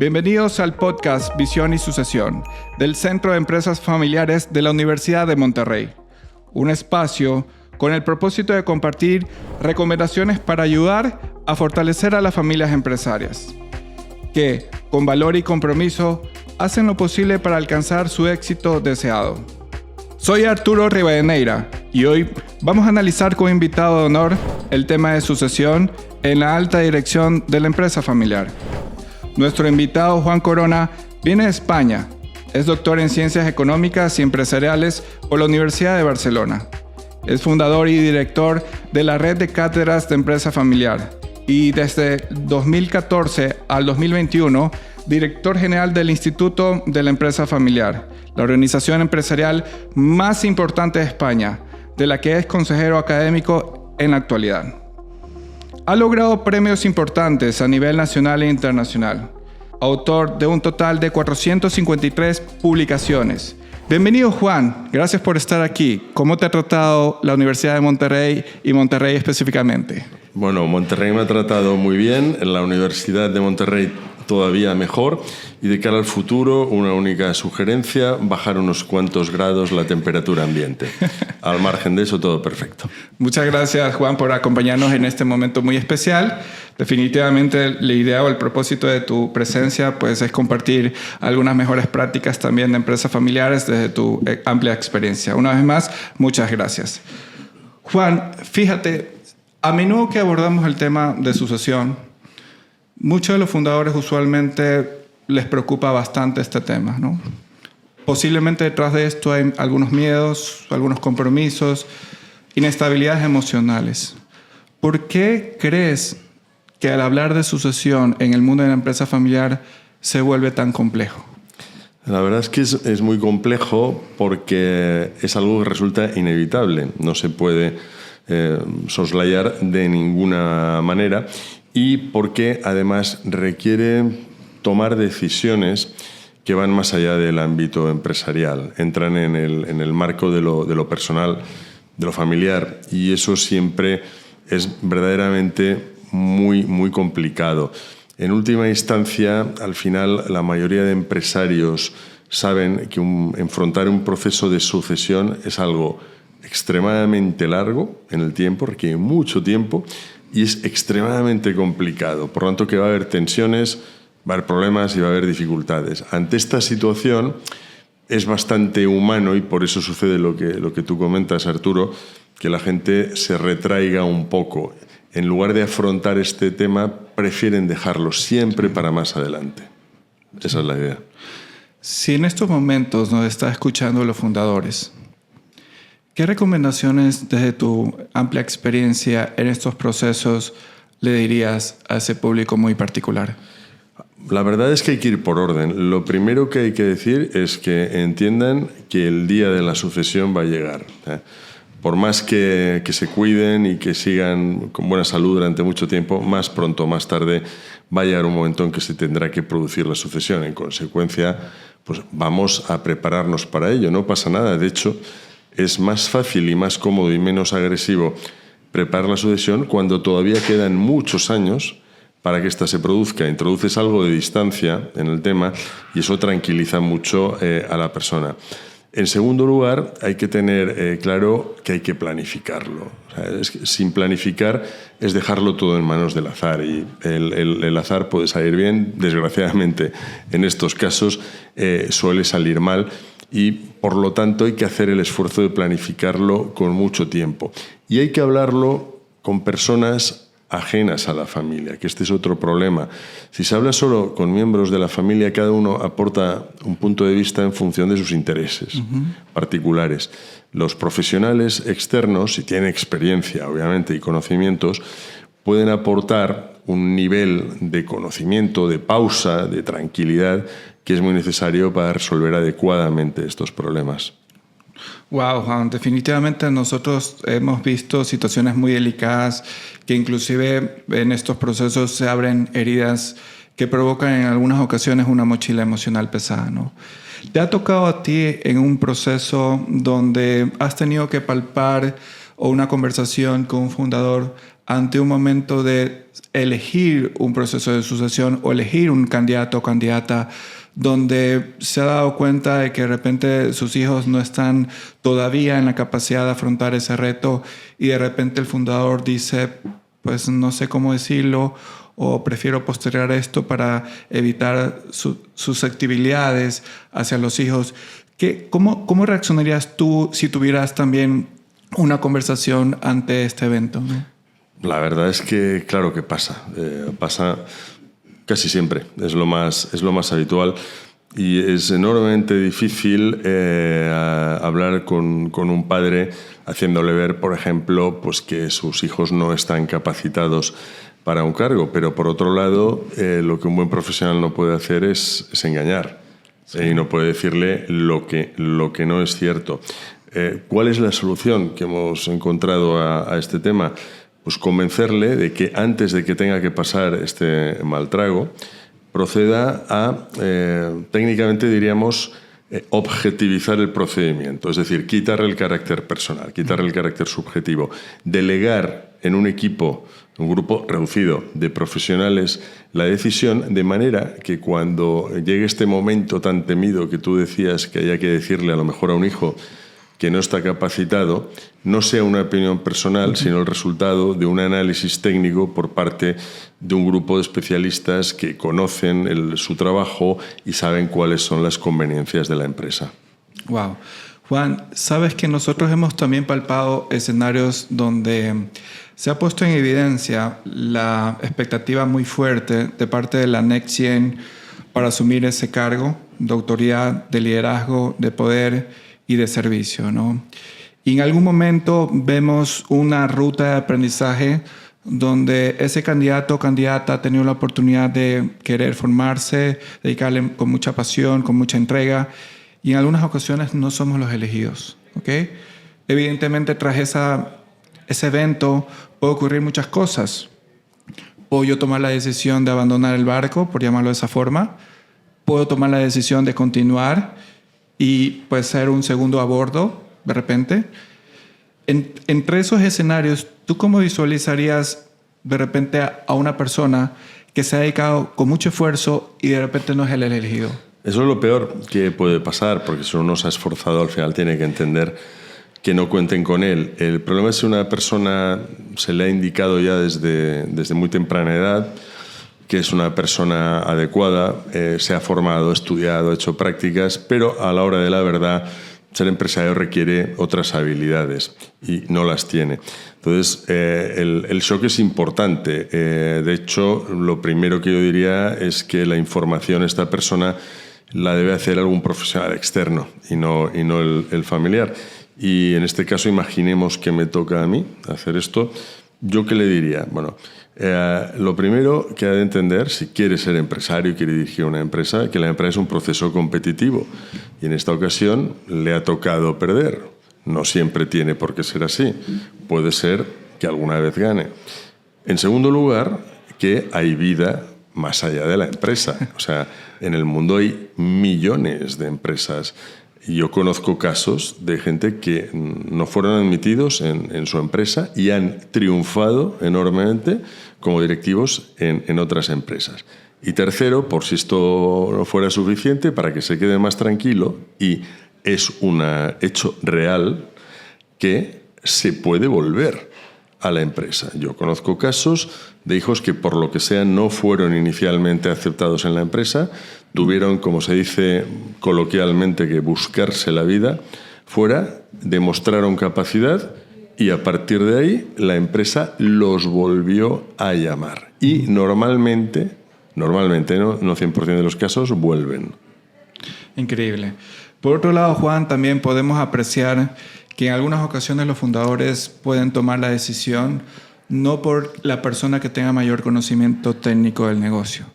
Bienvenidos al podcast Visión y Sucesión del Centro de Empresas Familiares de la Universidad de Monterrey. Un espacio con el propósito de compartir recomendaciones para ayudar a fortalecer a las familias empresarias, que, con valor y compromiso, hacen lo posible para alcanzar su éxito deseado. Soy Arturo Rivadeneira y hoy vamos a analizar como invitado de honor el tema de sucesión en la alta dirección de la empresa familiar. Nuestro invitado Juan Corona viene de España. Es doctor en Ciencias Económicas y Empresariales por la Universidad de Barcelona. Es fundador y director de la Red de Cátedras de Empresa Familiar y desde 2014 al 2021, director general del Instituto de la Empresa Familiar, la organización empresarial más importante de España, de la que es consejero académico en la actualidad. Ha logrado premios importantes a nivel nacional e internacional. Autor de un total de 453 publicaciones. Bienvenido, Juan. Gracias por estar aquí. ¿Cómo te ha tratado la Universidad de Monterrey y Monterrey específicamente? Bueno, Monterrey me ha tratado muy bien. En la Universidad de Monterrey todavía mejor. Y de cara al futuro, una única sugerencia, bajar unos cuantos grados la temperatura ambiente. Al margen de eso, todo perfecto. Muchas gracias, Juan, por acompañarnos en este momento muy especial. Definitivamente la idea o el propósito de tu presencia pues, es compartir algunas mejores prácticas también de empresas familiares desde tu amplia experiencia. Una vez más, muchas gracias. Juan, fíjate, a menudo que abordamos el tema de sucesión, muchos de los fundadores usualmente les preocupa bastante este tema, ¿no? Posiblemente detrás de esto hay algunos miedos, algunos compromisos, inestabilidades emocionales. ¿Por qué crees que al hablar de sucesión en el mundo de la empresa familiar se vuelve tan complejo? La verdad es que es muy complejo porque es algo que resulta inevitable. No se puede soslayar de ninguna manera y porque además requiere tomar decisiones que van más allá del ámbito empresarial, entran en el marco de lo personal, de lo familiar, y eso siempre es verdaderamente muy, muy complicado. En última instancia, al final, la mayoría de empresarios saben que enfrentar un proceso de sucesión es algo extremadamente largo en el tiempo, requiere mucho tiempo y es extremadamente complicado. Por lo tanto, que va a haber tensiones, va a haber problemas y va a haber dificultades. Ante esta situación es bastante humano y por eso sucede lo que tú comentas, Arturo, que la gente se retraiga un poco. En lugar de afrontar este tema, prefieren dejarlo siempre para más adelante. Esa es la idea. Si en estos momentos nos está escuchando los fundadores, ¿qué recomendaciones desde tu amplia experiencia en estos procesos le dirías a ese público muy particular? La verdad es que hay que ir por orden. Lo primero que hay que decir es que entiendan que el día de la sucesión va a llegar. Por más que se cuiden y que sigan con buena salud durante mucho tiempo, más pronto o más tarde va a llegar un momento en que se tendrá que producir la sucesión. En consecuencia, pues vamos a prepararnos para ello. No pasa nada. De hecho, es más fácil y más cómodo y menos agresivo preparar la sucesión cuando todavía quedan muchos años para que ésta se produzca. Introduces algo de distancia en el tema y eso tranquiliza mucho a la persona. En segundo lugar, hay que tener claro que hay que planificarlo. O sea, sin planificar es dejarlo todo en manos del azar y el azar puede salir bien. Desgraciadamente, en estos casos suele salir mal y por lo tanto hay que hacer el esfuerzo de planificarlo con mucho tiempo. Y hay que hablarlo con personas ajenas a la familia, que este es otro problema. Si se habla solo con miembros de la familia, cada uno aporta un punto de vista en función de sus intereses particulares. Los profesionales externos, si tienen experiencia, obviamente, y conocimientos, pueden aportar un nivel de conocimiento, de pausa, de tranquilidad, que es muy necesario para resolver adecuadamente estos problemas. Wow, Juan, definitivamente nosotros hemos visto situaciones muy delicadas que inclusive en estos procesos se abren heridas que provocan en algunas ocasiones una mochila emocional pesada, ¿no? ¿Te ha tocado a ti en un proceso donde has tenido que palpar o una conversación con un fundador ante un momento de elegir un proceso de sucesión o elegir un candidato o candidata donde se ha dado cuenta de que de repente sus hijos no están todavía en la capacidad de afrontar ese reto y de repente el fundador dice, pues no sé cómo decirlo, o prefiero postergar esto para evitar susceptibilidades hacia los hijos? ¿Cómo reaccionarías tú si tuvieras también una conversación ante este evento, ¿no? La verdad es que, claro que pasa. Pasa casi siempre. Es lo más habitual. Y es enormemente difícil hablar con un padre haciéndole ver, por ejemplo, pues que sus hijos no están capacitados para un cargo. Pero, por otro lado, lo que un buen profesional no puede hacer es engañar. Sí. Y no puede decirle lo que no es cierto. ¿Cuál es la solución que hemos encontrado a este tema? Pues convencerle de que antes de que tenga que pasar este mal trago, proceda a, técnicamente diríamos, objetivizar el procedimiento. Es decir, quitarle el carácter personal, quitarle el carácter subjetivo. Delegar en un equipo, un grupo reducido de profesionales, la decisión, de manera que cuando llegue este momento tan temido que tú decías que haya que decirle a lo mejor a un hijo que no está capacitado, no sea una opinión personal, sino el resultado de un análisis técnico por parte de un grupo de especialistas que conocen su trabajo y saben cuáles son las conveniencias de la empresa. Wow. Juan, sabes que nosotros hemos también palpado escenarios donde se ha puesto en evidencia la expectativa muy fuerte de parte de la Next Gen para asumir ese cargo de autoridad, de liderazgo, de poder y de servicio, ¿no? Y en algún momento vemos una ruta de aprendizaje donde ese candidato o candidata ha tenido la oportunidad de querer formarse, dedicarle con mucha pasión, con mucha entrega, y en algunas ocasiones no somos los elegidos, ¿ok? Evidentemente, tras ese evento puede ocurrir muchas cosas. Puedo yo tomar la decisión de abandonar el barco, por llamarlo de esa forma. Puedo tomar la decisión de continuar y pues ser un segundo a bordo de repente. Entre esos escenarios, ¿tú cómo visualizarías de repente a una persona que se ha dedicado con mucho esfuerzo y de repente no es el elegido? Eso es lo peor que puede pasar, porque si uno se ha esforzado, al final tiene que entender que no cuenten con él. El problema es si una persona se le ha indicado ya desde muy temprana edad que es una persona adecuada, se ha formado, estudiado, ha hecho prácticas, pero a la hora de la verdad ser empresario requiere otras habilidades y no las tiene. Entonces, el shock es importante. De hecho, lo primero que yo diría es que la información esta persona la debe hacer algún profesional externo y no el familiar. Y en este caso, imaginemos que me toca a mí hacer esto. ¿Yo qué le diría? Bueno, lo primero que ha de entender, si quiere ser empresario y quiere dirigir una empresa, que la empresa es un proceso competitivo. Y en esta ocasión le ha tocado perder. No siempre tiene por qué ser así. Puede ser que alguna vez gane. En segundo lugar, que hay vida más allá de la empresa. O sea, en el mundo hay millones de empresas. Y yo conozco casos de gente que no fueron admitidos en su empresa y han triunfado enormemente como directivos en otras empresas. Y tercero, por si esto no fuera suficiente, para que se quede más tranquilo, y es un hecho real que se puede volver a la empresa. Yo conozco casos de hijos que, por lo que sea, no fueron inicialmente aceptados en la empresa, tuvieron, como se dice coloquialmente, que buscarse la vida fuera, demostraron capacidad y a partir de ahí la empresa los volvió a llamar. Y normalmente, no 100% de los casos, vuelven. Increíble. Por otro lado, Juan, también podemos apreciar que en algunas ocasiones los fundadores pueden tomar la decisión no por la persona que tenga mayor conocimiento técnico del negocio,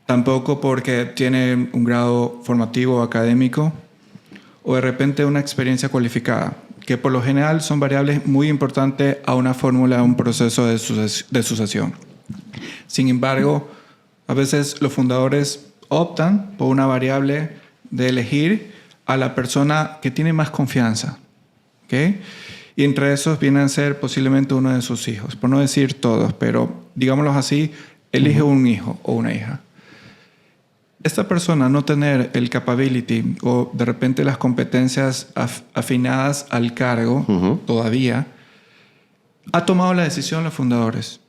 tampoco porque tiene un grado formativo o académico o de repente una experiencia cualificada, que por lo general son variables muy importantes a una fórmula, a un proceso de sucesión. Sin embargo, a veces los fundadores optan por una variable de elegir a la persona que tiene más confianza, ¿okay? y entre esos vienen a ser posiblemente uno de sus hijos. Por no decir todos, pero digámoslo así, elige un hijo o una hija. Esta persona no tener el capability o de repente las competencias afinadas al cargo todavía, ha tomado la decisión los fundadores.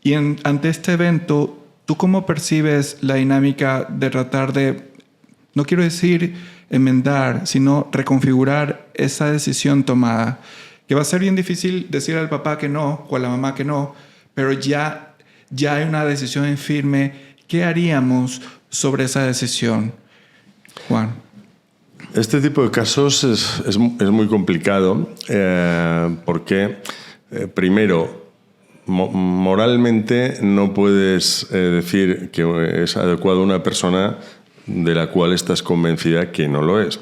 Y ante este evento, ¿tú cómo percibes la dinámica de tratar de, no quiero decir enmendar, sino reconfigurar esa decisión tomada? Que va a ser bien difícil decir al papá que no o a la mamá que no, pero ya hay una decisión en firme. ¿Qué haríamos sobre esa decisión, Juan? Este tipo de casos es muy complicado porque, primero, moralmente no puedes decir que es adecuado una persona de la cual estás convencida que no lo es.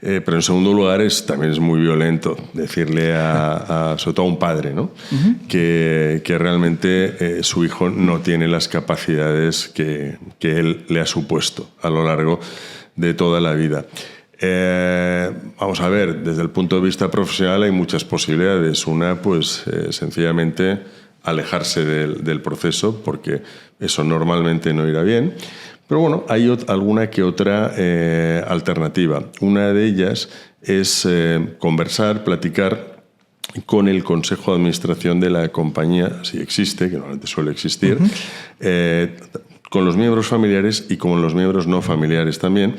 Pero en segundo lugar también es muy violento decirle sobre todo a un padre, ¿no? Que realmente su hijo no tiene las capacidades que él le ha supuesto a lo largo de toda la vida. Vamos a ver, desde el punto de vista profesional hay muchas posibilidades. Una, pues sencillamente alejarse del proceso, porque eso normalmente no irá bien. Pero bueno, hay alguna que otra alternativa. Una de ellas es conversar, platicar con el consejo de administración de la compañía, si existe, que normalmente suele existir, con los miembros familiares y con los miembros no familiares también,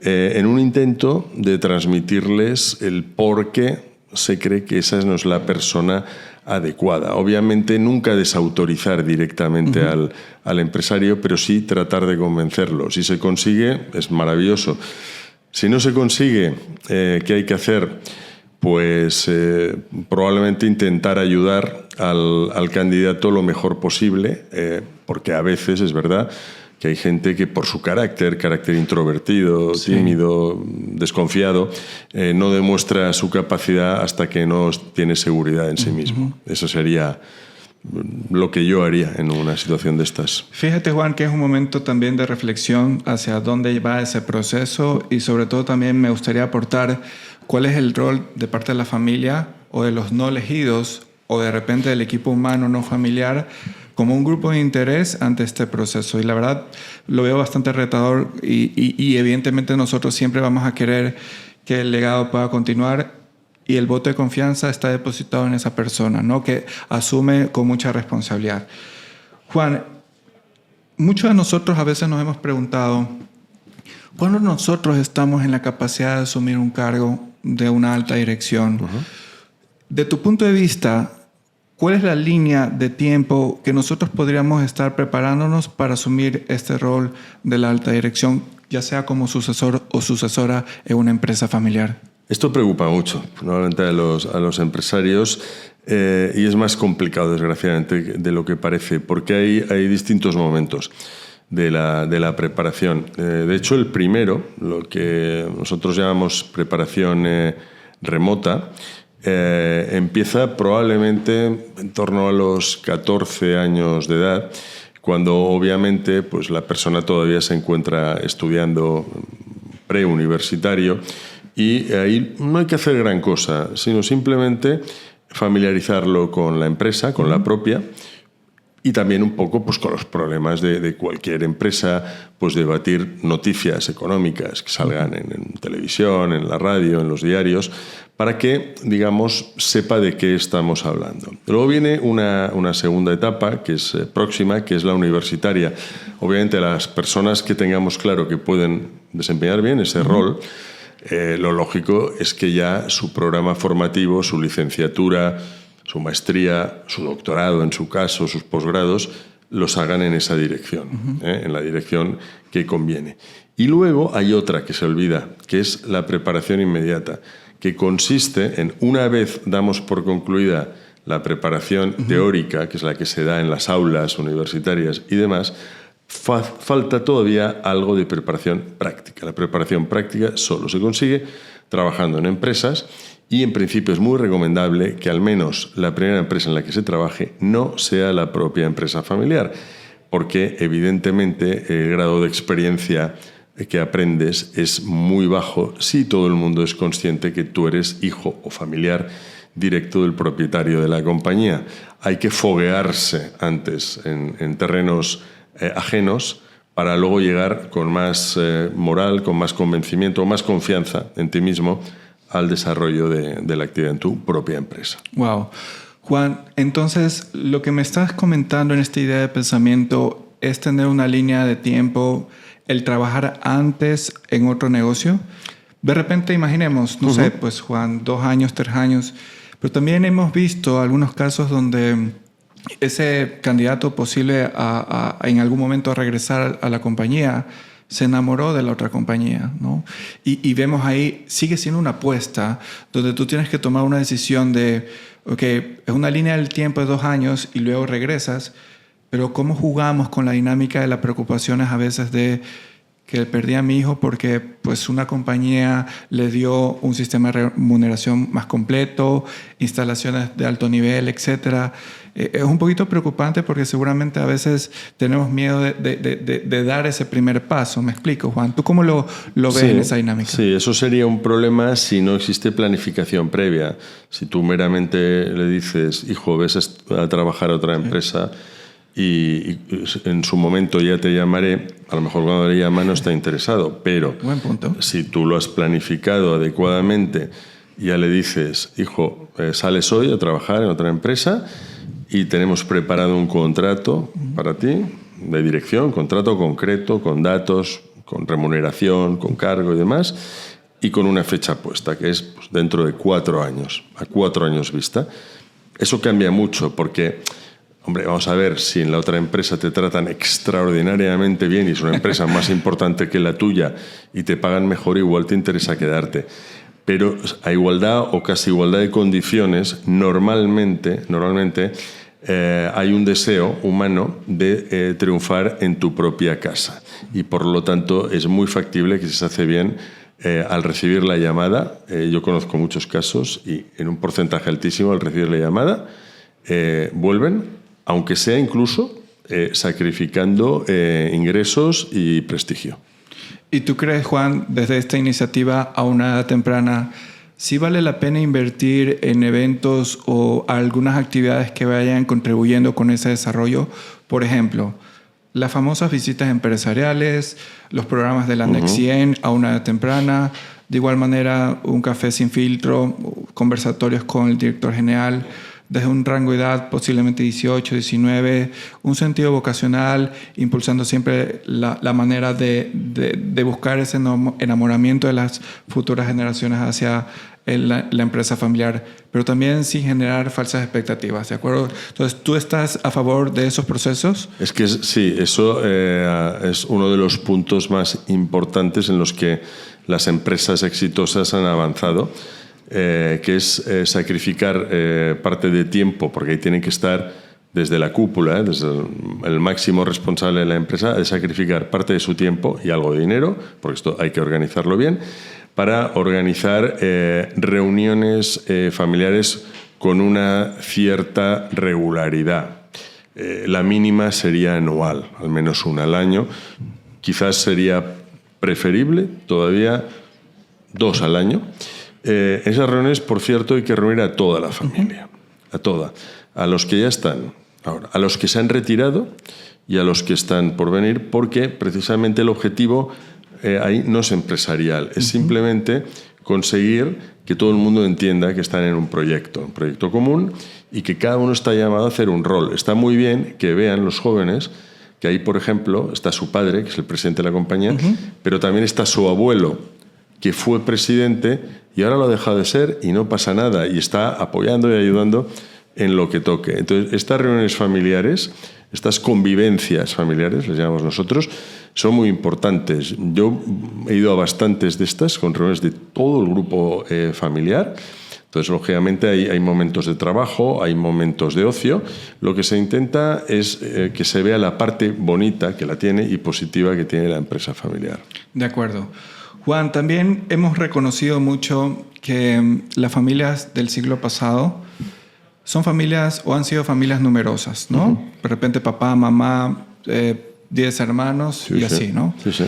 en un intento de transmitirles el por qué se cree que esa no es la persona adecuada. Obviamente nunca desautorizar directamente al empresario, pero sí tratar de convencerlo. Si se consigue, es maravilloso. Si no se consigue, ¿qué hay que hacer? Pues probablemente intentar ayudar al candidato lo mejor posible, porque a veces es verdad que hay gente que por su carácter introvertido, tímido, desconfiado, no demuestra su capacidad hasta que no tiene seguridad en sí mismo. Eso sería lo que yo haría en una situación de estas. Fíjate, Juan, que es un momento también de reflexión hacia dónde va ese proceso, y sobre todo también me gustaría aportar cuál es el rol de parte de la familia o de los no elegidos o de repente del equipo humano no familiar como un grupo de interés ante este proceso. Y la verdad lo veo bastante retador y evidentemente nosotros siempre vamos a querer que el legado pueda continuar y el voto de confianza está depositado en esa persona, ¿no? Que asume con mucha responsabilidad. Juan, muchos de nosotros a veces nos hemos preguntado, ¿cuándo nosotros estamos en la capacidad de asumir un cargo de una alta dirección? De tu punto de vista, ¿cuál es la línea de tiempo que nosotros podríamos estar preparándonos para asumir este rol de la alta dirección, ya sea como sucesor o sucesora en una empresa familiar? Esto preocupa mucho, normalmente a los empresarios, y es más complicado, desgraciadamente, de lo que parece, porque hay distintos momentos de la preparación. De hecho, el primero, lo que nosotros llamamos preparación remota, empieza probablemente en torno a los 14 años de edad, cuando obviamente pues, la persona todavía se encuentra estudiando preuniversitario, y ahí no hay que hacer gran cosa, sino simplemente familiarizarlo con la empresa, con la propia, y también un poco pues, con los problemas de cualquier empresa, pues debatir noticias económicas que salgan en televisión, en la radio, en los diarios, para que, digamos, sepa de qué estamos hablando. Luego viene una segunda etapa, que es próxima, que es la universitaria. Obviamente las personas que tengamos claro que pueden desempeñar bien ese rol, lo lógico es que ya su programa formativo, su licenciatura, su maestría, su doctorado en su caso, sus posgrados, los hagan en esa dirección, en la dirección que conviene. Y luego hay otra que se olvida, que es la preparación inmediata, que consiste en, una vez damos por concluida la preparación teórica, que es la que se da en las aulas universitarias y demás, falta todavía algo de preparación práctica. La preparación práctica solo se consigue trabajando en empresas y en principio es muy recomendable que al menos la primera empresa en la que se trabaje no sea la propia empresa familiar, porque evidentemente el grado de experiencia que aprendes es muy bajo si todo el mundo es consciente que tú eres hijo o familiar directo del propietario de la compañía. Hay que foguearse antes en terrenos ajenos para luego llegar con más moral, con más convencimiento, más confianza en ti mismo al desarrollo de la actividad en tu propia empresa. Wow. Juan, entonces lo que me estás comentando en esta idea de pensamiento es tener una línea de tiempo, el trabajar antes en otro negocio. De repente imaginemos, no sé, pues Juan, 2 años, 3 años, pero también hemos visto algunos casos donde ese candidato posible a en algún momento regresar a la compañía se enamoró de la otra compañía, ¿no? Y vemos ahí, sigue siendo una apuesta donde tú tienes que tomar una decisión de, ok, es una línea del tiempo de 2 años y luego regresas, pero ¿cómo jugamos con la dinámica de las preocupaciones a veces de que perdí a mi hijo porque pues una compañía le dio un sistema de remuneración más completo, instalaciones de alto nivel, etcétera? Es un poquito preocupante porque seguramente a veces tenemos miedo de dar ese primer paso. ¿Me explico, Juan? ¿Tú cómo lo ves en esa dinámica? Sí, eso sería un problema si no existe planificación previa. Si tú meramente le dices, hijo, ves a trabajar a otra empresa y en su momento ya te llamaré, a lo mejor cuando le llama no está interesado, pero buen punto. Si tú lo has planificado adecuadamente, ya le dices, hijo, sales hoy a trabajar en otra empresa y tenemos preparado un contrato para ti de dirección, contrato concreto, con datos, con remuneración, con cargo y demás, y con una fecha puesta, que es pues, dentro de 4 años, a 4 años vista. Eso cambia mucho porque, hombre, vamos a ver, si en la otra empresa te tratan extraordinariamente bien y es una empresa más importante que la tuya y te pagan mejor, igual te interesa quedarte. Pero a igualdad o casi igualdad de condiciones, normalmente hay un deseo humano de triunfar en tu propia casa. Y por lo tanto es muy factible que si se hace bien, al recibir la llamada, yo conozco muchos casos y en un porcentaje altísimo al recibir la llamada, vuelven, aunque sea incluso sacrificando ingresos y prestigio. ¿Y tú crees, Juan, desde esta iniciativa a una edad temprana, sí vale la pena invertir en eventos o algunas actividades que vayan contribuyendo con ese desarrollo? Por ejemplo, las famosas visitas empresariales, los programas de la Next 100 a una edad temprana, de igual manera un café sin filtro, conversatorios con el director general, desde un rango de edad posiblemente 18, 19, un sentido vocacional, impulsando siempre la manera de buscar ese enamoramiento de las futuras generaciones hacia la empresa familiar, pero también sin generar falsas expectativas, ¿de acuerdo? Entonces, ¿tú estás a favor de esos procesos? Es que sí, eso es uno de los puntos más importantes en los que las empresas exitosas han avanzado. Que es sacrificar parte de tiempo, porque ahí tienen que estar desde la cúpula, desde el máximo responsable de la empresa, de sacrificar parte de su tiempo y algo de dinero, porque esto hay que organizarlo bien, para organizar reuniones familiares con una cierta regularidad. La mínima sería anual, al menos una al año. Quizás sería preferible todavía 2 al año. Esas reuniones, por cierto, hay que reunir a toda la familia, a toda, a los que ya están ahora, a los que se han retirado y a los que están por venir, porque precisamente el objetivo ahí no es empresarial, es simplemente conseguir que todo el mundo entienda que están en un proyecto común y que cada uno está llamado a hacer un rol. Está muy bien que vean los jóvenes que ahí, por ejemplo, está su padre, que es el presidente de la compañía, pero también está su abuelo, que fue presidente y ahora lo ha dejado de ser y no pasa nada y está apoyando y ayudando en lo que toque. Entonces, estas reuniones familiares, estas convivencias familiares, les llamamos nosotros, son muy importantes. Yo he ido a bastantes de estas, con reuniones de todo el grupo familiar. Entonces, lógicamente, hay momentos de trabajo, hay momentos de ocio. Lo que se intenta es que se vea la parte bonita que la tiene y positiva que tiene la empresa familiar. De acuerdo. Juan, también hemos reconocido mucho que las familias del siglo pasado son familias o han sido familias numerosas, ¿no? De repente papá, mamá, 10 hermanos y así, ¿no? Sí, sí.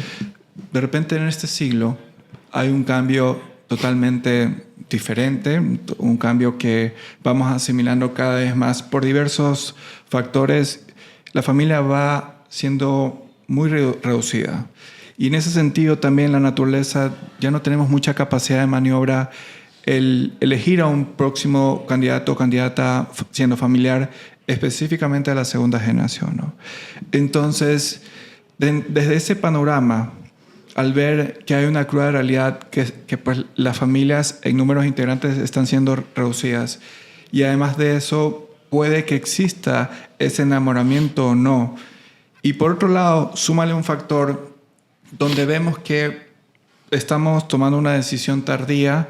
De repente en este siglo hay un cambio totalmente diferente, un cambio que vamos asimilando cada vez más por diversos factores. La familia va siendo muy reducida. Y en ese sentido también la naturaleza, ya no tenemos mucha capacidad de maniobra. El elegir a un próximo candidato o candidata siendo familiar específicamente a la segunda generación, ¿no? Entonces, desde ese panorama, al ver que hay una cruda realidad que pues, las familias en números integrantes están siendo reducidas, y además de eso puede que exista ese enamoramiento o no. Y por otro lado, súmale un factor donde vemos que estamos tomando una decisión tardía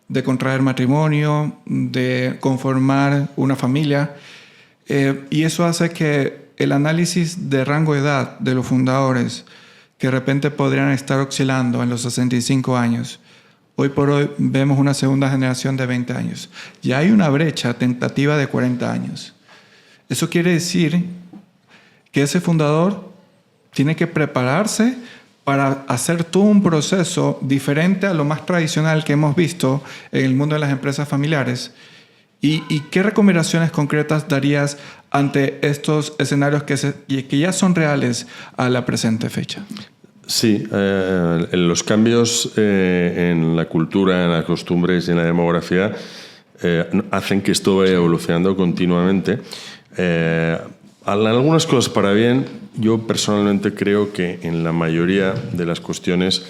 de contraer matrimonio, de conformar una familia, y eso hace que el análisis de rango de edad de los fundadores, que de repente podrían estar oscilando en los 65 años, hoy por hoy vemos una segunda generación de 20 años. Ya hay una brecha tentativa de 40 años. Eso quiere decir que ese fundador tiene que prepararse para hacer todo un proceso diferente a lo más tradicional que hemos visto en el mundo de las empresas familiares. ¿Y qué recomendaciones concretas darías ante estos escenarios que ya son reales a la presente fecha? Sí, los cambios en la cultura, en las costumbres y en la demografía hacen que esto vaya evolucionando continuamente. Algunas cosas para bien. Yo personalmente creo que en la mayoría de las cuestiones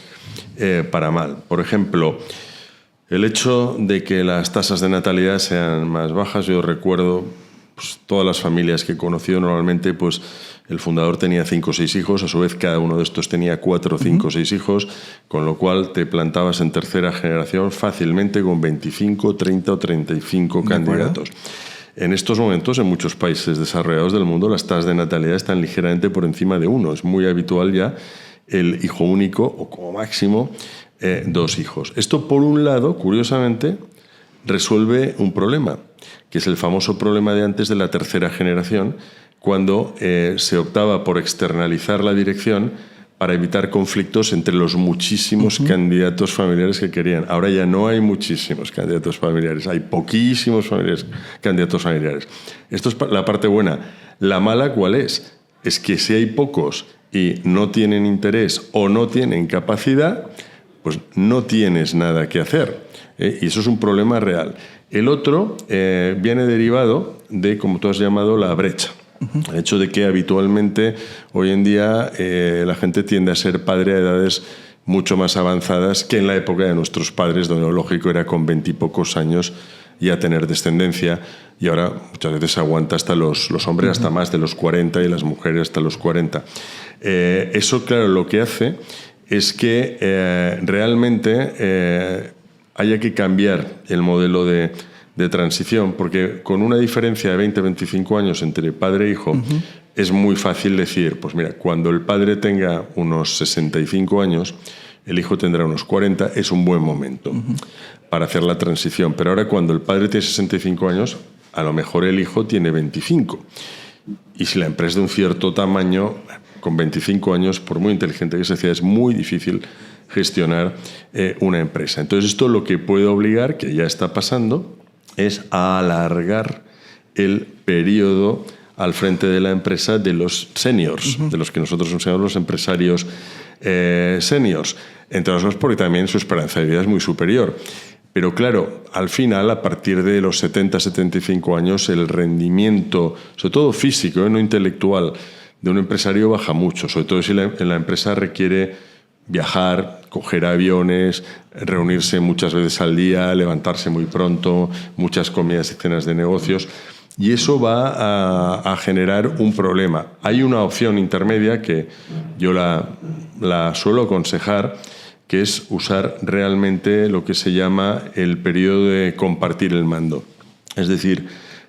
para mal. Por ejemplo, el hecho de que las tasas de natalidad sean más bajas. Yo recuerdo pues, todas las familias que he conocido normalmente, pues el fundador tenía 5 o 6 hijos, a su vez cada uno de estos tenía 4, 5 o 6 hijos, con lo cual te plantabas en tercera generación fácilmente con 25, 30 o 35 candidatos. En estos momentos, en muchos países desarrollados del mundo, las tasas de natalidad están ligeramente por encima de 1. Es muy habitual ya el hijo único o como máximo 2 hijos. Esto, por un lado, curiosamente, resuelve un problema, que es el famoso problema de antes de la tercera generación, cuando se optaba por externalizar la dirección para evitar conflictos entre los muchísimos candidatos familiares que querían. Ahora ya no hay muchísimos candidatos familiares, hay poquísimos candidatos familiares. Esto es la parte buena. La mala, ¿cuál es? Es que si hay pocos y no tienen interés o no tienen capacidad, pues no tienes nada que hacer. Y eso es un problema real. El otro viene derivado de, como tú has llamado, la brecha. El hecho de que habitualmente hoy en día la gente tiende a ser padre a edades mucho más avanzadas que en la época de nuestros padres, donde lo lógico era con 20 y pocos años ya tener descendencia, y ahora muchas veces aguanta hasta los hombres hasta más de los 40 y las mujeres hasta los 40. Eso, claro, lo que hace es que realmente haya que cambiar el modelo de transición, porque con una diferencia de 20-25 años entre padre e hijo, es muy fácil decir, pues mira, cuando el padre tenga unos 65 años, el hijo tendrá unos 40, es un buen momento para hacer la transición. Pero ahora cuando el padre tiene 65 años, a lo mejor el hijo tiene 25. Y si la empresa es de un cierto tamaño, con 25 años, por muy inteligente que sea, es muy difícil gestionar una empresa. Entonces esto lo que puede obligar, que ya está pasando, es a alargar el periodo al frente de la empresa de los seniors, de los que nosotros consideramos los empresarios seniors. Entre otras cosas porque también su esperanza de vida es muy superior. Pero claro, al final, a partir de los 70-75 años, el rendimiento, sobre todo físico, no intelectual, de un empresario baja mucho, sobre todo si la empresa requiere viajar, coger aviones, reunirse muchas veces al día, levantarse muy pronto, muchas comidas y cenas de negocios, y eso va a generar un problema. Hay una opción intermedia que yo la suelo aconsejar, que es usar realmente lo que se llama el periodo de compartir el mando. Es decir,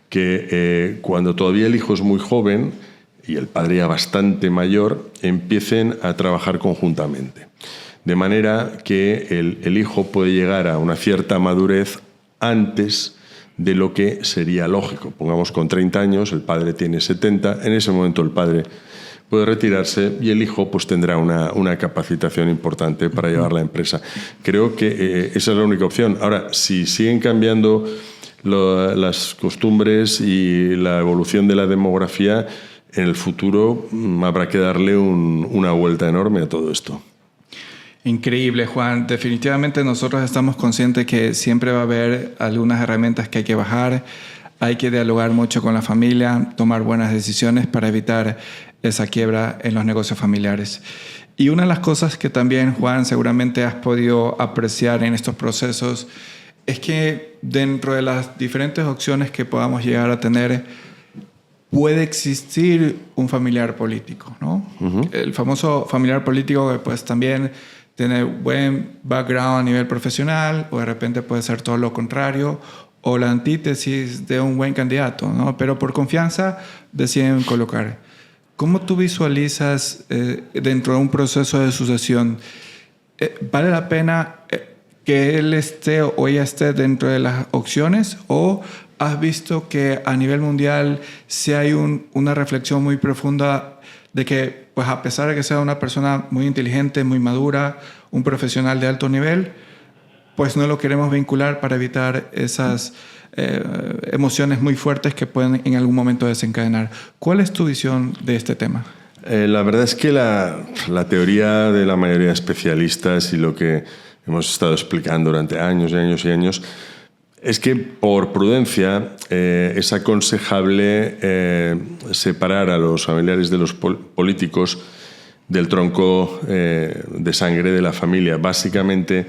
que cuando todavía el hijo es muy joven y el padre ya bastante mayor, empiecen a trabajar conjuntamente. De manera que el hijo puede llegar a una cierta madurez antes de lo que sería lógico. Pongamos con 30 años, el padre tiene 70, en ese momento el padre puede retirarse y el hijo pues tendrá una capacitación importante para llevar la empresa. Creo que esa es la única opción. Ahora, si siguen cambiando las costumbres y la evolución de la demografía, en el futuro habrá que darle una vuelta enorme a todo esto. Increíble, Juan. Definitivamente nosotros estamos conscientes que siempre va a haber algunas herramientas que hay que bajar. Hay que dialogar mucho con la familia, tomar buenas decisiones para evitar esa quiebra en los negocios familiares. Y una de las cosas que también, Juan, seguramente has podido apreciar en estos procesos es que dentro de las diferentes opciones que podamos llegar a tener, puede existir un familiar político, ¿no? Uh-huh. El famoso familiar político que pues también tiene buen background a nivel profesional, o de repente puede ser todo lo contrario, o la antítesis de un buen candidato, ¿no? Pero por confianza deciden colocar. ¿Cómo tú visualizas dentro de un proceso de sucesión? ¿Vale la pena que él esté o ella esté dentro de las opciones, o has visto que a nivel mundial sí hay una reflexión muy profunda de que, pues a pesar de que sea una persona muy inteligente, muy madura, un profesional de alto nivel, pues no lo queremos vincular para evitar esas emociones muy fuertes que pueden en algún momento desencadenar? ¿Cuál es tu visión de este tema? La verdad es que la teoría de la mayoría de especialistas y lo que hemos estado explicando durante años y años y años es que por prudencia es aconsejable separar a los familiares de los políticos del tronco de sangre de la familia, básicamente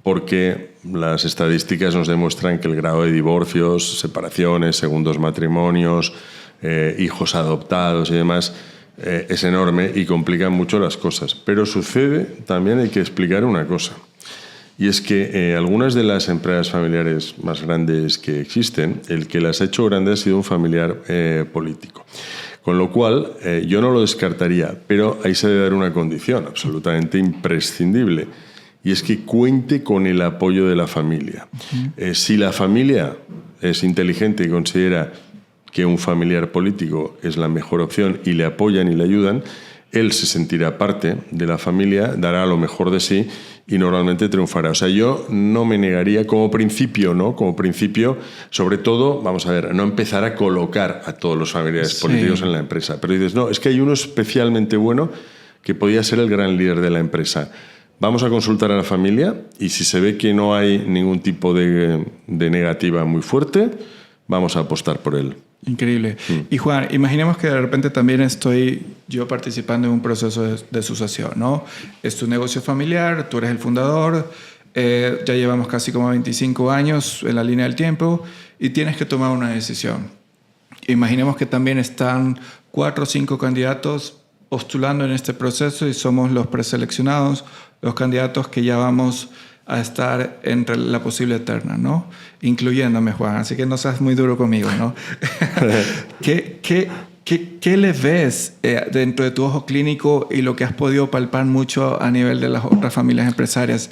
porque las estadísticas nos demuestran que el grado de divorcios, separaciones, segundos matrimonios, hijos adoptados y demás es enorme y complica mucho las cosas. Pero sucede, también hay que explicar una cosa. Y es que algunas de las empresas familiares más grandes que existen, el que las ha hecho grandes ha sido un familiar político. Con lo cual, yo no lo descartaría, pero ahí se debe dar una condición absolutamente imprescindible, y es que cuente con el apoyo de la familia. Uh-huh. Si la familia es inteligente y considera que un familiar político es la mejor opción y le apoyan y le ayudan, él se sentirá parte de la familia, dará lo mejor de sí y normalmente triunfará. O sea, yo no me negaría como principio, ¿no? Como principio, sobre todo, vamos a ver, no empezar a colocar a todos los familiares políticos en la empresa. Pero dices, no, es que hay uno especialmente bueno que podía ser el gran líder de la empresa. Vamos a consultar a la familia y si se ve que no hay ningún tipo de negativa muy fuerte, vamos a apostar por él. Increíble. Y Juan, imaginemos que de repente también estoy yo participando en un proceso de sucesión, ¿no? Es tu negocio familiar, tú eres el fundador, ya llevamos casi como 25 años en la línea del tiempo y tienes que tomar una decisión. Imaginemos que también están 4 o 5 candidatos postulando en este proceso y somos los preseleccionados, los candidatos que ya vamos a estar entre la posible terna, ¿no? Incluyéndome, Juan, así que no seas muy duro conmigo, ¿no? ¿Qué le ves dentro de tu ojo clínico y lo que has podido palpar mucho a nivel de las otras familias empresarias?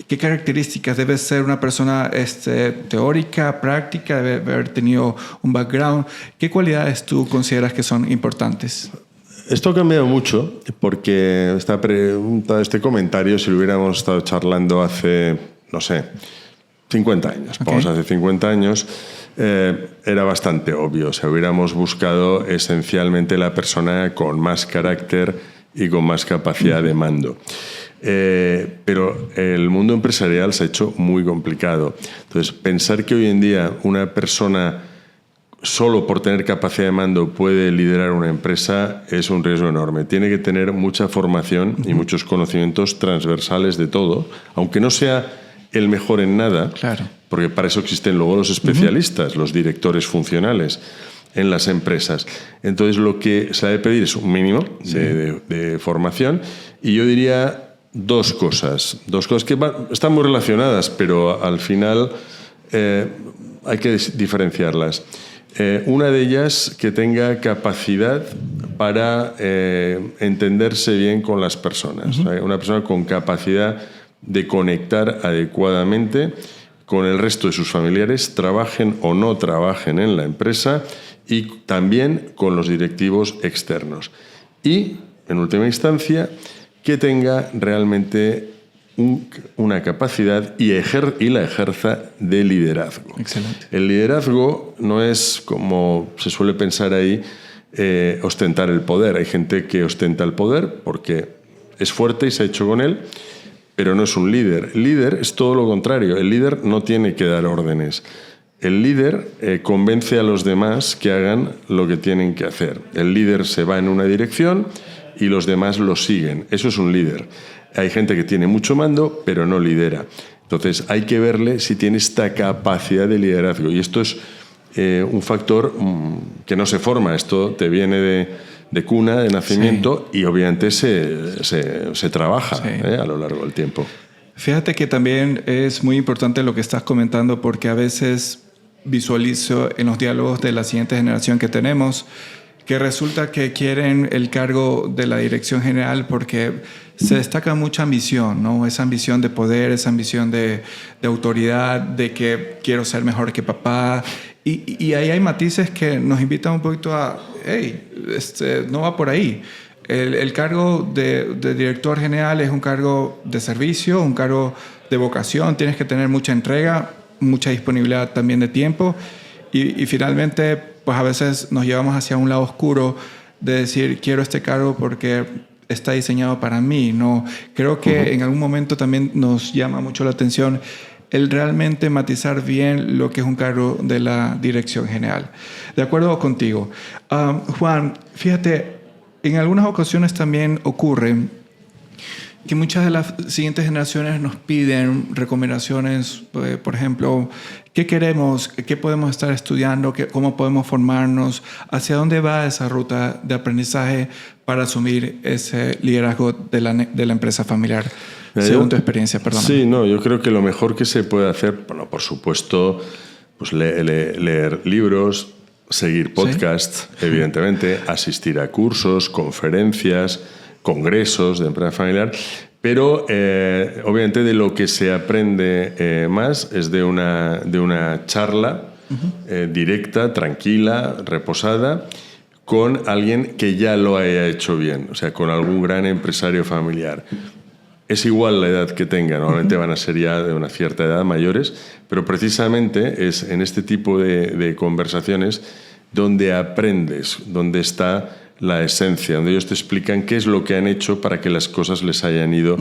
¿Qué características? ¿Debes ser una persona teórica, práctica? ¿Debe haber tenido un background? ¿Qué cualidades tú consideras que son importantes? Esto ha cambiado mucho porque esta pregunta, este comentario, si lo hubiéramos estado charlando hace, no sé, 50 años, okay. Vamos, hace 50 años, era bastante obvio. O sea, hubiéramos buscado esencialmente la persona con más carácter y con más capacidad de mando. Pero el mundo empresarial se ha hecho muy complicado. Entonces, pensar que hoy en día una persona solo por tener capacidad de mando puede liderar una empresa es un riesgo enorme. Tiene que tener mucha formación y muchos conocimientos transversales de todo, aunque no sea el mejor en nada, claro. Porque para eso existen luego los especialistas, los directores funcionales en las empresas. Entonces lo que se debe pedir es un mínimo de formación, y yo diría dos cosas que están muy relacionadas, pero al final hay que diferenciarlas. Una de ellas, que tenga capacidad para entenderse bien con las personas. Uh-huh. O sea, una persona con capacidad de conectar adecuadamente con el resto de sus familiares, trabajen o no trabajen en la empresa, y también con los directivos externos. y, en última instancia, que tenga realmente una capacidad y la ejerza de liderazgo. Excelente. El liderazgo no es, como se suele pensar ahí, ostentar el poder. Hay gente que ostenta el poder porque es fuerte y se ha hecho con él, pero no es un líder. El líder es todo lo contrario. El líder no tiene que dar órdenes. El líder convence a los demás que hagan lo que tienen que hacer. El líder se va en una dirección y los demás lo siguen. Eso es un líder. Hay gente que tiene mucho mando, pero no lidera. Entonces, hay que verle si tiene esta capacidad de liderazgo. Y esto es un factor que no se forma. Esto te viene de cuna, de nacimiento, sí. Y obviamente se trabaja, sí. A lo largo del tiempo. Fíjate que también es muy importante lo que estás comentando, porque a veces visualizo en los diálogos de la siguiente generación que tenemos que resulta que quieren el cargo de la dirección general porque se destaca mucha ambición, ¿no? Esa ambición de poder, esa ambición de autoridad, de que quiero ser mejor que papá. Y ahí hay matices que nos invitan un poquito a, hey, no va por ahí. El cargo de director general es un cargo de servicio, un cargo de vocación. Tienes que tener mucha entrega, mucha disponibilidad también de tiempo. Y finalmente, pues a veces nos llevamos hacia un lado oscuro de decir, quiero este cargo porque está diseñado para mí. No, creo que en algún momento también nos llama mucho la atención el realmente matizar bien lo que es un cargo de la dirección general. De acuerdo contigo. Juan, fíjate, en algunas ocasiones también ocurre que muchas de las siguientes generaciones nos piden recomendaciones, por ejemplo, ¿qué queremos? ¿Qué podemos estar estudiando? ¿Cómo podemos formarnos? ¿Hacia dónde va esa ruta de aprendizaje para asumir ese liderazgo de la empresa familiar? Según tu experiencia, perdón. Sí, no, yo creo que lo mejor que se puede hacer, bueno, por supuesto, pues leer libros, seguir podcasts, ¿sí? Evidentemente, asistir a cursos, conferencias, congresos de empresa familiar, pero obviamente de lo que se aprende más es de una charla directa, tranquila, reposada, con alguien que ya lo haya hecho bien, o sea, con algún gran empresario familiar. Es igual la edad que tengan, normalmente van a ser ya de una cierta edad, mayores, pero precisamente es en este tipo de conversaciones donde aprendes, donde está la esencia, donde ellos te explican qué es lo que han hecho para que las cosas les hayan ido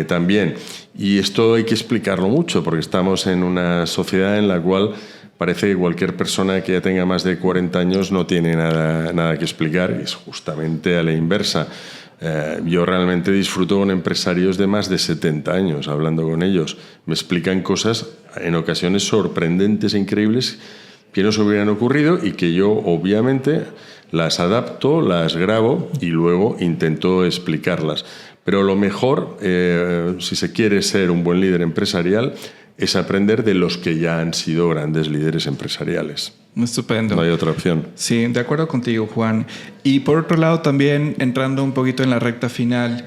tan bien. Y esto hay que explicarlo mucho, porque estamos en una sociedad en la cual parece que cualquier persona que ya tenga más de 40 años no tiene nada que explicar, y es justamente a la inversa. Yo realmente disfruto con empresarios de más de 70 años, hablando con ellos. Me explican cosas en ocasiones sorprendentes e increíbles que no se hubieran ocurrido y que yo obviamente las adapto, las grabo y luego intento explicarlas. Pero lo mejor, si se quiere ser un buen líder empresarial, es aprender de los que ya han sido grandes líderes empresariales. Estupendo. No hay otra opción. Sí, de acuerdo contigo, Juan. Y por otro lado, también entrando un poquito en la recta final,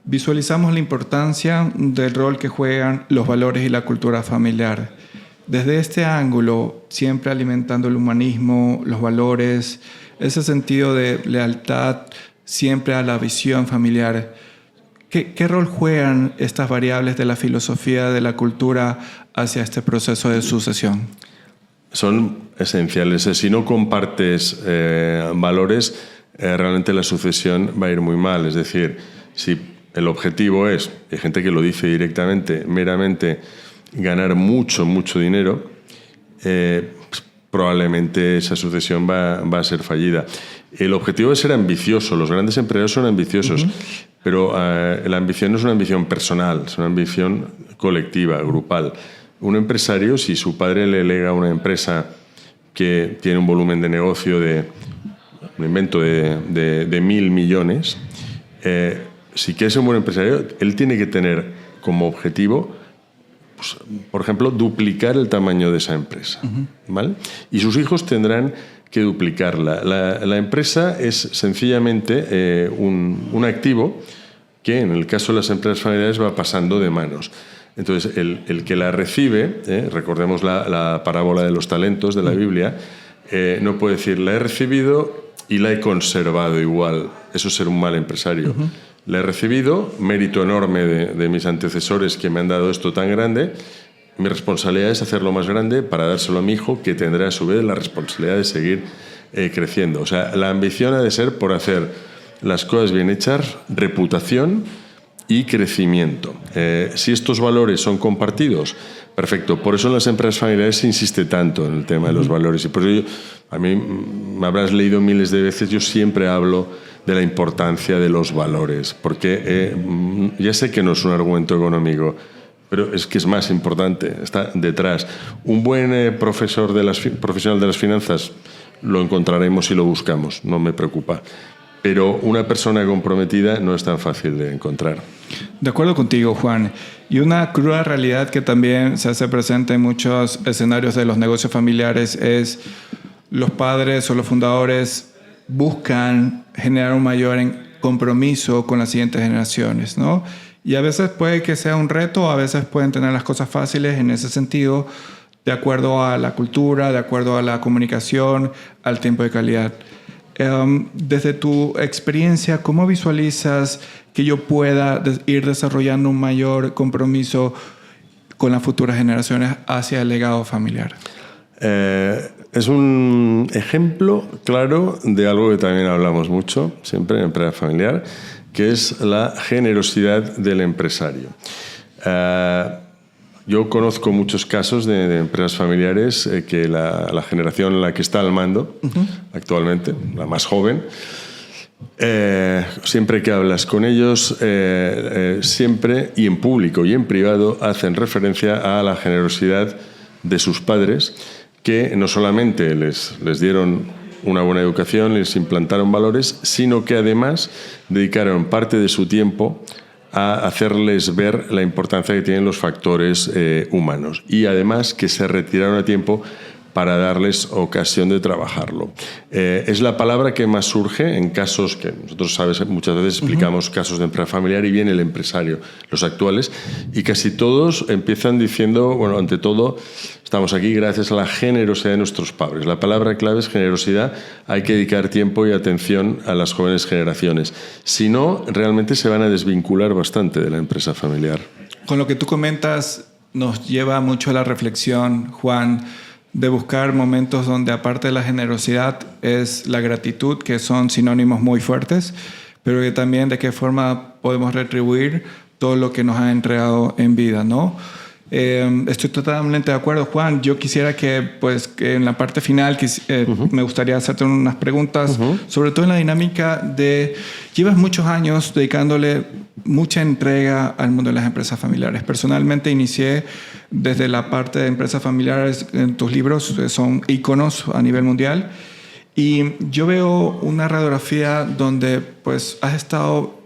visualizamos la importancia del rol que juegan los valores y la cultura familiar. Desde este ángulo, siempre alimentando el humanismo, los valores, ese sentido de lealtad siempre a la visión familiar. ¿Qué rol juegan estas variables de la filosofía, de la cultura hacia este proceso de sucesión? Son esenciales. Si no compartes valores, realmente la sucesión va a ir muy mal. Es decir, si el objetivo es, hay gente que lo dice directamente, meramente ganar mucho dinero, pues probablemente esa sucesión va a ser fallida. El objetivo es ser ambicioso. Los grandes empresarios son ambiciosos, pero la ambición no es una ambición personal, es una ambición colectiva, grupal. Un empresario, si su padre le lega a una empresa que tiene un volumen de negocio de 1.000 millones, si quiere ser un buen empresario, él tiene que tener como objetivo, pues, por ejemplo, duplicar el tamaño de esa empresa, ¿vale? Y sus hijos tendrán que duplicarla. La empresa es sencillamente un activo que, en el caso de las empresas familiares, va pasando de manos. Entonces, el que la recibe, recordemos la parábola de los talentos de la Biblia, no puede decir, la he recibido y la he conservado igual. Eso es ser un mal empresario. La he recibido, mérito enorme de mis antecesores que me han dado esto tan grande. Mi responsabilidad es hacerlo más grande para dárselo a mi hijo, que tendrá a su vez la responsabilidad de seguir creciendo. O sea, la ambición ha de ser por hacer las cosas bien hechas, reputación y crecimiento. Si estos valores son compartidos, perfecto. Por eso en las empresas familiares se insiste tanto en el tema de los valores. Y por eso a mí me habrás leído miles de veces, yo siempre hablo de la importancia de los valores, porque ya sé que no es un argumento económico, pero es que es más importante, está detrás. Un buen profesional de las finanzas lo encontraremos y lo buscamos, no me preocupa. Pero una persona comprometida no es tan fácil de encontrar. De acuerdo contigo, Juan. Y una cruda realidad que también se hace presente en muchos escenarios de los negocios familiares es los padres o los fundadores buscan generar un mayor compromiso con las siguientes generaciones, ¿no? Y a veces puede que sea un reto, a veces pueden tener las cosas fáciles en ese sentido, de acuerdo a la cultura, de acuerdo a la comunicación, al tiempo de calidad. Desde tu experiencia, ¿cómo visualizas que yo pueda ir desarrollando un mayor compromiso con las futuras generaciones hacia el legado familiar? Es un ejemplo claro de algo que también hablamos mucho, siempre en empresa familiar, que es la generosidad del empresario. Yo conozco muchos casos de empresas familiares que la generación en la que está al mando actualmente, la más joven, siempre que hablas con ellos, siempre y en público y en privado hacen referencia a la generosidad de sus padres, que no solamente les dieron una buena educación, les implantaron valores, sino que además dedicaron parte de su tiempo a hacerles ver la importancia que tienen los factores humanos, y además que se retiraron a tiempo para darles ocasión de trabajarlo. Es la palabra que más surge en casos que nosotros, sabes, muchas veces explicamos casos de empresa familiar y viene el empresario, los actuales, y casi todos empiezan diciendo, bueno, ante todo, estamos aquí gracias a la generosidad de nuestros padres. La palabra clave es generosidad. Hay que dedicar tiempo y atención a las jóvenes generaciones. Si no, realmente se van a desvincular bastante de la empresa familiar. Con lo que tú comentas, nos lleva mucho a la reflexión, Juan, de buscar momentos donde, aparte de la generosidad, es la gratitud, que son sinónimos muy fuertes, pero que también de qué forma podemos retribuir todo lo que nos ha entregado en vida, ¿no? Estoy totalmente de acuerdo, Juan. Yo quisiera que en la parte final me gustaría hacerte unas preguntas, sobre todo en la dinámica de... Llevas muchos años dedicándole mucha entrega al mundo de las empresas familiares. Personalmente inicié desde la parte de empresas familiares. En tus libros son íconos a nivel mundial, y yo veo una radiografía donde has estado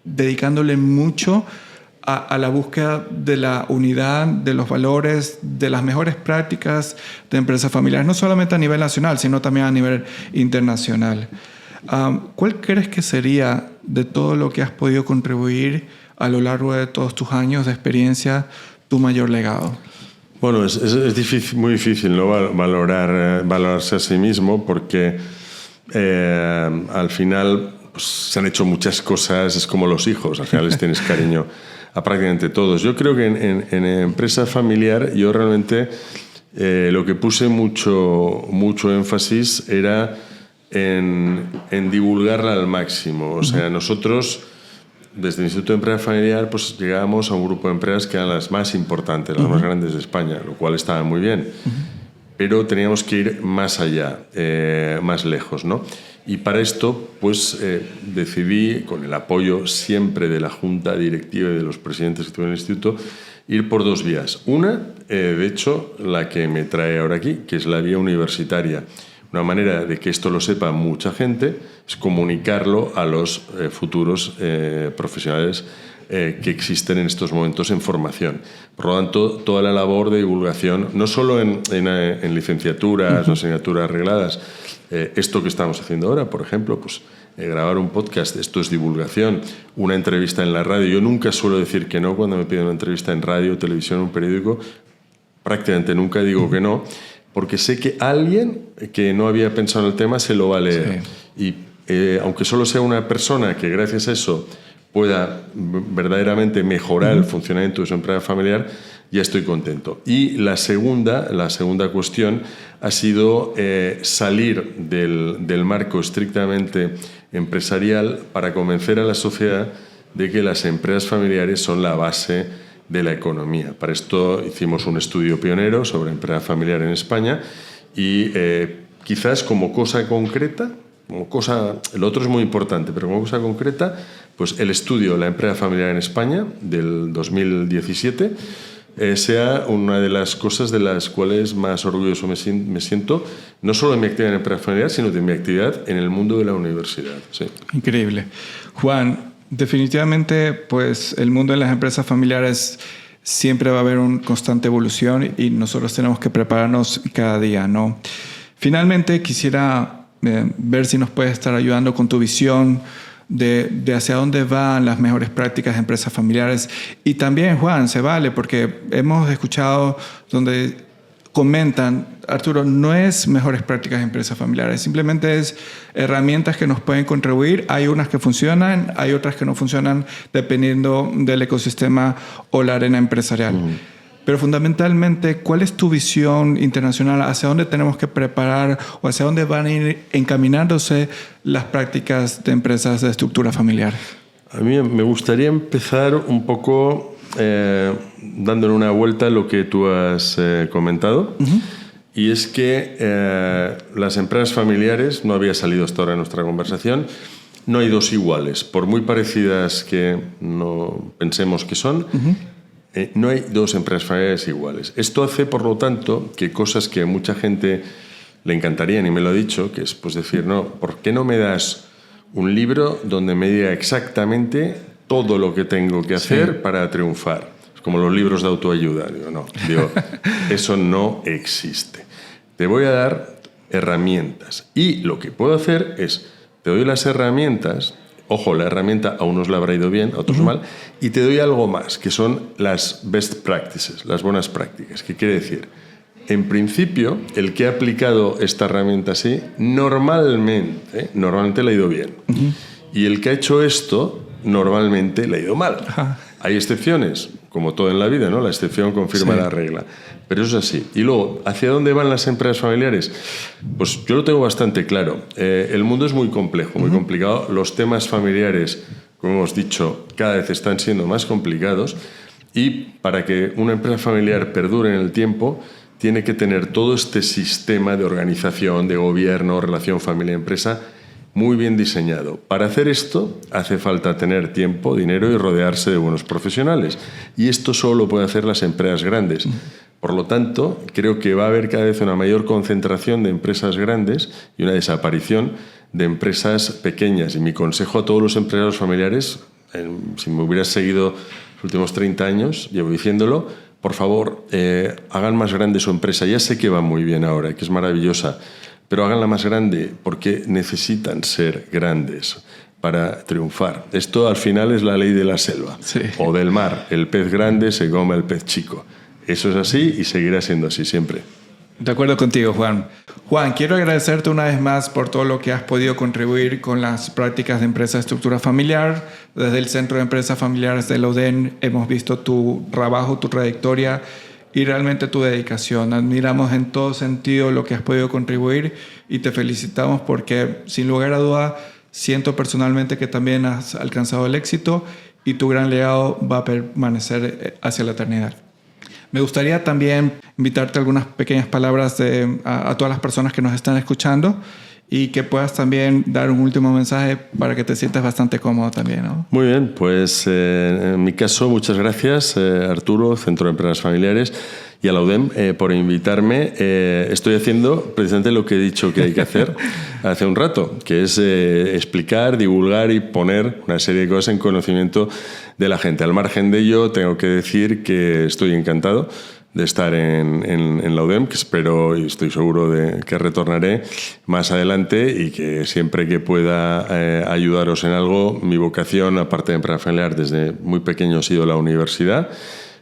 dedicándole mucho a la búsqueda de la unidad, de los valores, de las mejores prácticas de empresas familiares, no solamente a nivel nacional, sino también a nivel internacional. ¿Cuál crees que sería, de todo lo que has podido contribuir a lo largo de todos tus años de experiencia, tu mayor legado? Bueno, es difícil, muy difícil, ¿no? Valorarse a sí mismo, porque al final se han hecho muchas cosas, es como los hijos, al final les tienes cariño a prácticamente todos. Yo creo que en empresa familiar yo realmente lo que puse mucho énfasis era en divulgarla al máximo. O sea, nosotros desde el Instituto de Empresa Familiar llegábamos a un grupo de empresas que eran las más importantes, las más grandes de España, lo cual estaba muy bien. Pero teníamos que ir más allá, más lejos, ¿no? Y para esto, decidí, con el apoyo siempre de la Junta Directiva y de los presidentes que tuve en el Instituto, ir por dos vías. Una, de hecho, la que me trae ahora aquí, que es la vía universitaria. Una manera de que esto lo sepa mucha gente es comunicarlo a los futuros profesionales que existen en estos momentos en formación. Por lo tanto, toda la labor de divulgación, no solo en licenciaturas o asignaturas regladas, esto que estamos haciendo ahora, por ejemplo, grabar un podcast, esto es divulgación, una entrevista en la radio. Yo nunca suelo decir que no cuando me piden una entrevista en radio, televisión, un periódico, prácticamente nunca digo que no, porque sé que alguien que no había pensado en el tema se lo va a leer. Sí. Y aunque solo sea una persona que gracias a eso pueda verdaderamente mejorar el funcionamiento de su empresa familiar, ya estoy contento. Y la segunda cuestión ha sido salir del marco estrictamente empresarial para convencer a la sociedad de que las empresas familiares son la base de la economía. Para esto hicimos un estudio pionero sobre empresa familiar en España y quizás como cosa concreta, el otro es muy importante, pero como cosa concreta, pues el estudio La empresa familiar en España del 2017 sea una de las cosas de las cuales más orgulloso me siento, no solo en mi actividad en empresa familiar, sino de mi actividad en el mundo de la universidad. Sí. Increíble. Juan, definitivamente, pues el mundo de las empresas familiares siempre va a haber una constante evolución y nosotros tenemos que prepararnos cada día, ¿no? Finalmente, quisiera ver si nos puedes estar ayudando con tu visión de hacia dónde van las mejores prácticas de empresas familiares. Y también, Juan, se vale, porque hemos escuchado donde comentan, Arturo, no es mejores prácticas de empresas familiares, simplemente es herramientas que nos pueden contribuir. Hay unas que funcionan, hay otras que no funcionan dependiendo del ecosistema o la arena empresarial. Pero fundamentalmente, ¿cuál es tu visión internacional? ¿Hacia dónde tenemos que preparar o hacia dónde van a ir encaminándose las prácticas de empresas de estructura familiar? A mí me gustaría empezar un poco dándole una vuelta a lo que tú has comentado. Y es que las empresas familiares, no había salido hasta ahora en nuestra conversación, no hay dos iguales. Por muy parecidas que no pensemos que son, no hay dos empresas familiares iguales. Esto hace, por lo tanto, que cosas que a mucha gente le encantarían, y me lo ha dicho, que es pues decir, no, ¿por qué no me das un libro donde me diga exactamente todo lo que tengo que hacer para triunfar? Es como los libros de autoayuda. Digo, eso no existe. Te voy a dar herramientas. Y lo que puedo hacer es, te doy las herramientas. Ojo, la herramienta a unos le habrá ido bien, a otros mal, y te doy algo más, que son las best practices, las buenas prácticas. ¿Qué quiere decir? En principio, el que ha aplicado esta herramienta así, normalmente le ha ido bien. Y el que ha hecho esto, normalmente le ha ido mal. Hay excepciones, como todo en la vida, ¿no? La excepción confirma la regla. Pero eso es así. Y luego, ¿hacia dónde van las empresas familiares? Pues yo lo tengo bastante claro. El mundo es muy complejo, muy complicado. Los temas familiares, como hemos dicho, cada vez están siendo más complicados. Y para que una empresa familiar perdure en el tiempo, tiene que tener todo este sistema de organización, de gobierno, relación familia-empresa, muy bien diseñado. Para hacer esto hace falta tener tiempo, dinero y rodearse de buenos profesionales. Y esto solo lo pueden hacer las empresas grandes. Por lo tanto, creo que va a haber cada vez una mayor concentración de empresas grandes y una desaparición de empresas pequeñas. Y mi consejo a todos los empresarios familiares, si me hubieras seguido los últimos 30 años, llevo diciéndolo, por favor, hagan más grande su empresa. Ya sé que va muy bien ahora, que es maravillosa, pero háganla más grande porque necesitan ser grandes para triunfar. Esto al final es la ley de la selva o del mar. El pez grande se come al pez chico. Eso es así y seguirá siendo así siempre. De acuerdo contigo, Juan. Juan, quiero agradecerte una vez más por todo lo que has podido contribuir con las prácticas de empresa de estructura familiar. Desde el Centro de Empresas Familiares de la UDEM hemos visto tu trabajo, tu trayectoria y realmente tu dedicación. Admiramos en todo sentido lo que has podido contribuir y te felicitamos porque, sin lugar a duda, siento personalmente que también has alcanzado el éxito y tu gran legado va a permanecer hacia la eternidad. Me gustaría también invitarte a algunas pequeñas palabras a todas las personas que nos están escuchando y que puedas también dar un último mensaje para que te sientas bastante cómodo también, ¿no? Muy bien, pues en mi caso, muchas gracias, Arturo, Centro de Empresas Familiares, y a la UDEM por invitarme. Estoy haciendo precisamente lo que he dicho que hay que hacer hace un rato, que es explicar, divulgar y poner una serie de cosas en conocimiento de la gente. Al margen de ello, tengo que decir que estoy encantado de estar en la UDEM, que espero y estoy seguro de que retornaré más adelante y que siempre que pueda ayudaros en algo, mi vocación, aparte de empresa familiar, desde muy pequeño ha sido la universidad.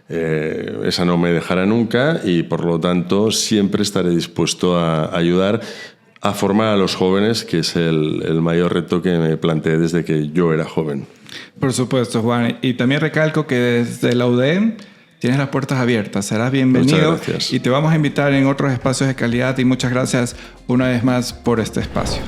esa no me dejará nunca y por lo tanto siempre estaré dispuesto a ayudar a formar a los jóvenes, que es el mayor reto que me planteé desde que yo era joven. Por supuesto, Juan. Y también recalco que desde la UDEM tienes las puertas abiertas. Serás bienvenido. Muchas gracias. Y te vamos a invitar en otros espacios de calidad. Y muchas gracias una vez más por este espacio.